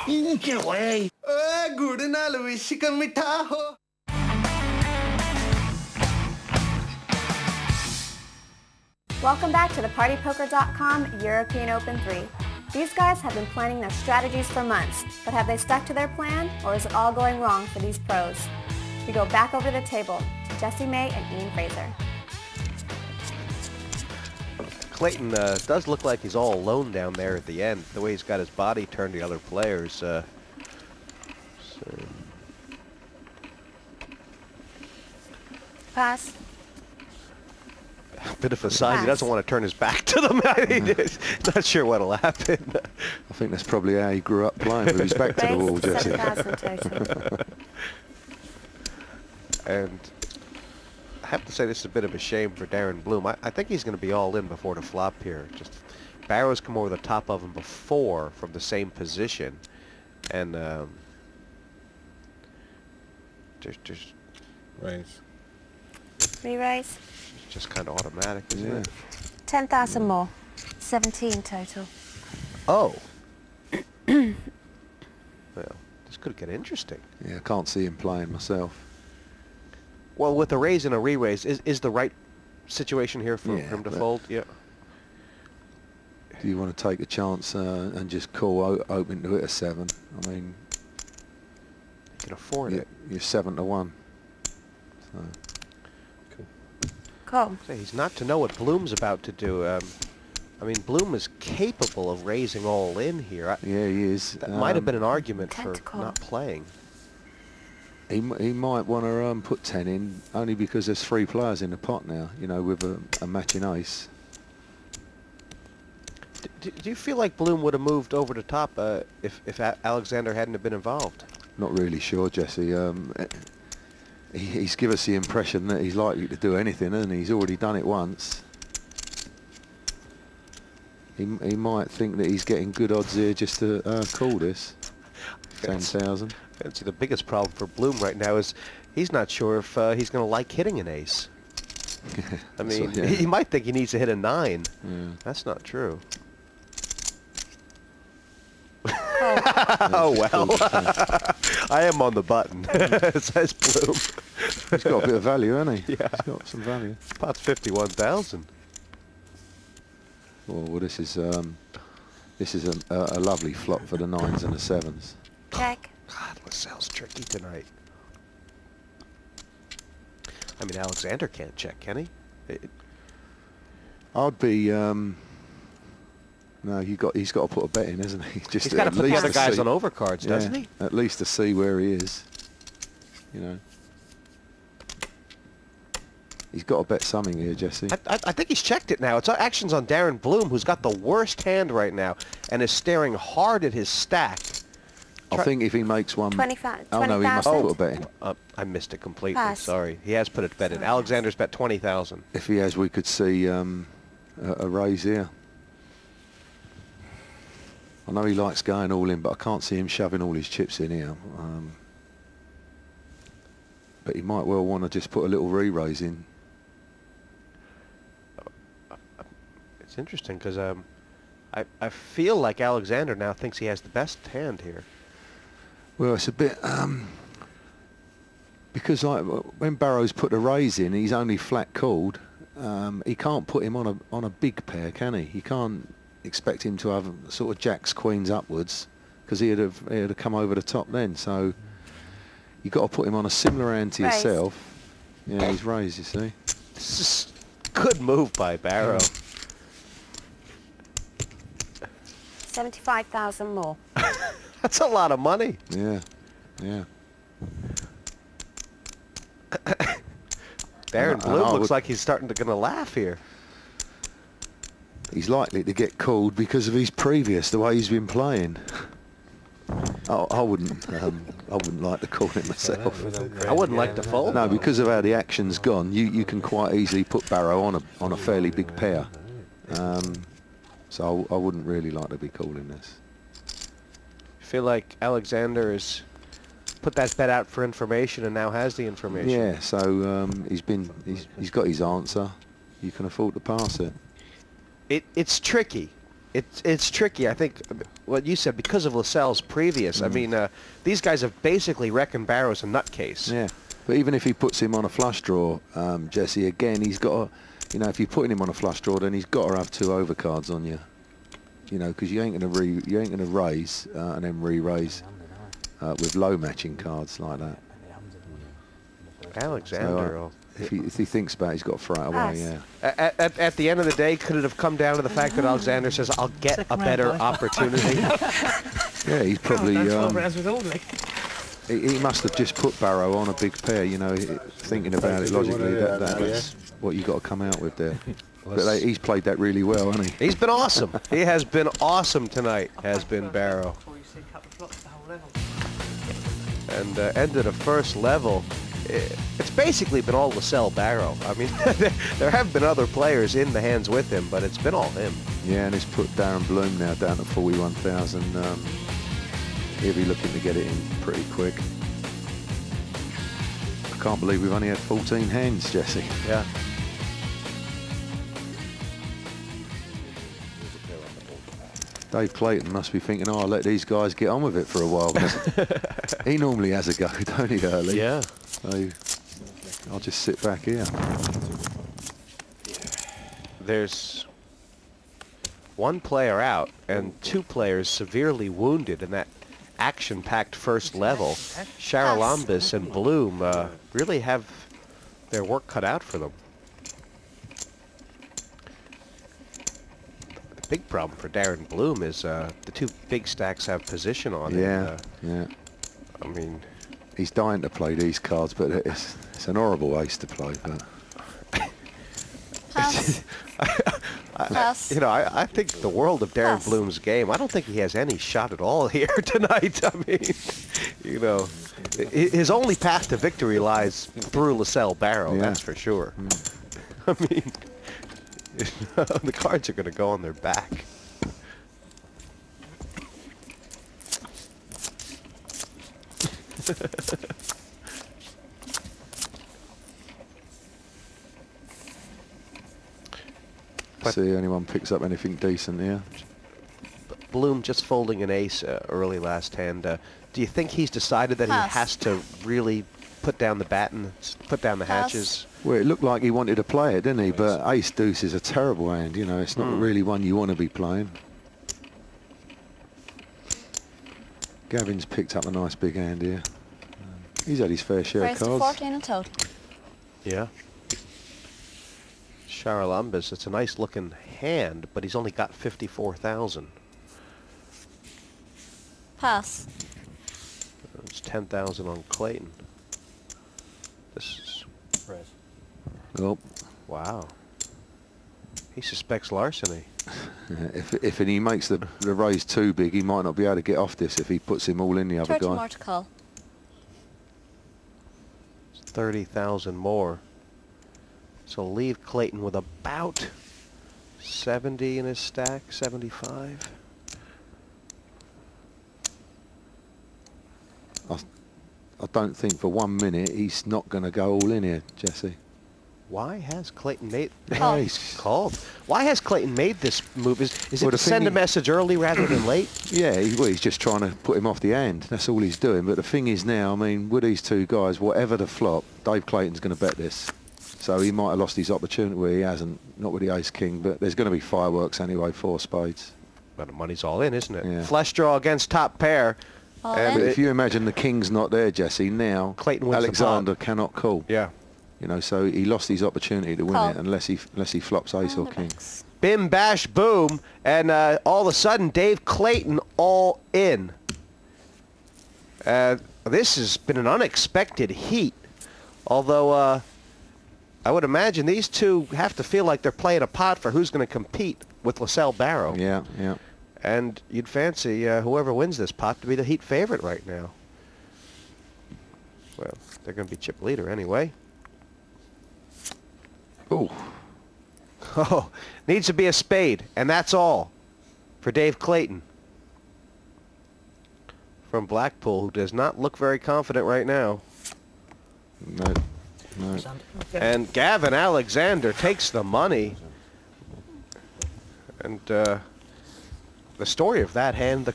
Get away. गुड़ नाल wish का मिठा हो. Welcome back to the PartyPoker.com European Open 3. These guys have been planning their strategies for months, but have they stuck to their plan, or is it all going wrong for these pros? We go back over the table to Jesse May and Ian Fraser. Clayton does look like he's all alone down there at the end, the way he's got his body turned to other players. Pass. A bit of a sign he doesn't want to turn his back to them. He's not sure what'll happen. I think that's probably how he grew up playing, with his back to the wall, Jesse. 7,000 total. And I have to say this is a bit of a shame for Darren Bloom. I think he's going to be all in before the flop here. Just Barrow's come over the top of him before from the same position, and just Raise. Re-raise. just kind of automatic, isn't it? 10,000 more. 17 total. Oh. Well, this could get interesting. Yeah, I can't see him playing myself. Well, with a raise and a re-raise, is the right situation here for him to fold? Yeah. Do you want to take a chance and just call open to it a 7? I mean, You can afford it. you're 7 to 1. So. Cool. Say, he's not to know what Bloom's about to do. I mean, Bloom is capable of raising all in here. Yeah, he is. That might have been an argument for tentacle. not playing. He might want to put 10 in, only because there's 3 players in the pot now, you know, with a matching ace. Do you feel like Bloom would have moved over the top if Alexander hadn't have been involved? Not really sure, Jesse. He's given us the impression that he's likely to do anything, and he's already done it once. He might think that he's getting good odds here just to call this. 10,000. Fancy the biggest problem for Bloom right now is he's not sure if he's going to like hitting an ace. I mean, So, yeah. he might think he needs to hit a 9. Yeah. That's not true. Oh. Oh, well. I am on the button, says Bloom. He's got a bit of value, hasn't he? Yeah. He's got some value. Pot's 51,000. Well, this is a lovely flop for the 9s and the 7s. Check. God, LaSalle's tricky tonight. I mean, Alexander can't check, can he? I'd be. No, he's got to put a bet in, hasn't he? Just He's got to at put the least other to guys see- on overcards, doesn't he? At least to see where he is. You know. He's got to bet something here, Jesse. I think he's checked it now. It's actions on Darren Bloom, who's got the worst hand right now and is staring hard at his stack. I think if he makes one... 25 Oh, no, he must 20,000. put a bet in. I missed it completely. Pass. Sorry. He has put a bet in. Alexander's bet 20,000. If he has, we could see a raise here. I know he likes going all in, but I can't see him shoving all his chips in here. But he might well want to just put a little re-raise in. It's interesting because I feel like Alexander now thinks he has the best hand here. Well, it's a bit... because like when Barrow's put a raise in, he's only flat called. He can't put him on a big pair, can he? He can't expect him to have sort of jacks, queens upwards, because he'd have come over the top then. So you've got to put him on a similar hand to Raise. yourself. Yeah, he's raised, you see. This is a good move by Barrow. 75,000 more. That's a lot of money. Yeah, yeah. Darren And Bloom I looks would- like he's starting to gonna laugh here. He's likely to get called because of his previous, the way he's been playing. I wouldn't like to call it myself. I wouldn't like to fold. No, because of how the action's gone, you can quite easily put Barrow on a fairly big pair. So I wouldn't really like to be calling this. I feel like Alexander has put that bet out for information and now has the information. Yeah, so he's got his answer. You can afford to pass it. It's tricky It's tricky. I think what you said, because of Lascelles' previous. I mean, these guys have basically reckoned Barrow's a nutcase. Yeah, but even if he puts him on a flush draw, Jesse, again, he's got to, you know, if you're putting him on a flush draw, then he's got to have 2 overcards on you. You know, because you ain't gonna raise and then re-raise with low matching cards like that. Alexander. So, if he thinks about it, he's got to throw it away. Yeah. At the end of the day, could it have come down to the fact that Alexander says, "I'll get a better opportunity"? Yeah, he's probably. He He must have just put Barrow on a big pair, you know, thinking about it logically. That's what you got to come out with there. But he's played that really well, hasn't he? He's been awesome. He has been awesome tonight, has been Barrow. And ended the first level. It's basically been all Lascelles Barrow. I mean, there have been other players in the hands with him, but it's been all him. Yeah, and it's put Darren Bloom now down to 41,000. He'll be looking to get it in pretty quick. I can't believe we've only had 14 hands, Jesse. Yeah. Dave Clayton must be thinking, oh, I'll let these guys get on with it for a while. He normally has a go, don't he, early? Yeah. So I'll just sit back here. There's one player out and 2 players severely wounded in that action-packed first level. Charalambous and Bloom really have their work cut out for them. Big problem for Darren Bloom is the 2 big stacks have position on it. Yeah. I mean, he's dying to play these cards, but it's an horrible ace to play. But Pass. you know, I think the world of Darren Bloom's game. I don't think he has any shot at all here tonight. I mean, you know, his only path to victory lies through Lascelles Barrow. Yeah. That's for sure. I mean, the cards are going to go on their back. see anyone picks up anything decent here. Bloom just folding an ace early last hand. Do you think he's decided that he has to really put down the bat and put down the hatches? Well, it looked like he wanted to play it, didn't he? But ace deuce is a terrible hand. You know, it's not really one you want to be playing. Gavin's picked up a nice big hand here. He's had his fair share of Raised to cards. 14 in total. Yeah. Charalambous, it's a nice looking hand, but he's only got 54,000. Pass. It's 10,000 on Clayton. This is... Oh. Wow. He suspects larceny. If he makes the raise too big, he might not be able to get off this if he puts him all in the other 30 guy. more to call. It's 30,000 more. So leave Clayton with about 70 in his stack, 75. I don't think for 1 minute he's not going to go all in here, Jesse. Why has Clayton made... Call. He's Called. Why has Clayton made this move? Is Well, it to the send a thing message early rather than late? Yeah, he's just trying to put him off the hand. That's all he's doing. But the thing is now, I mean, with these 2 guys, whatever the flop, Dave Clayton's going to bet this. So he might have lost his opportunity where he hasn't, not with the ace-king, but there's going to be fireworks anyway, 4 spades. But the money's all in, isn't it? Yeah. Flush draw against top pair. All And But in. if you imagine the king's not there, Jesse, now Clayton wins the Alexander cannot call. Yeah. You know, so he lost his opportunity to win Call. it unless he flops ace or king. Underbacks. Bim, bash, boom. And all of a sudden, Dave Clayton all in. This has been an unexpected heat. Although I would imagine these 2 have to feel like they're playing a pot for who's going to compete with Lascelles Barrow. Yeah, yeah. And you'd fancy whoever wins this pot to be the heat favorite right now. Well, they're going to be chip leader anyway. Oh, Oh, needs to be a spade, and that's all for Dave Clayton from Blackpool, who does not look very confident right now. no, no. And Gavin Alexander takes the money. And the story of that hand,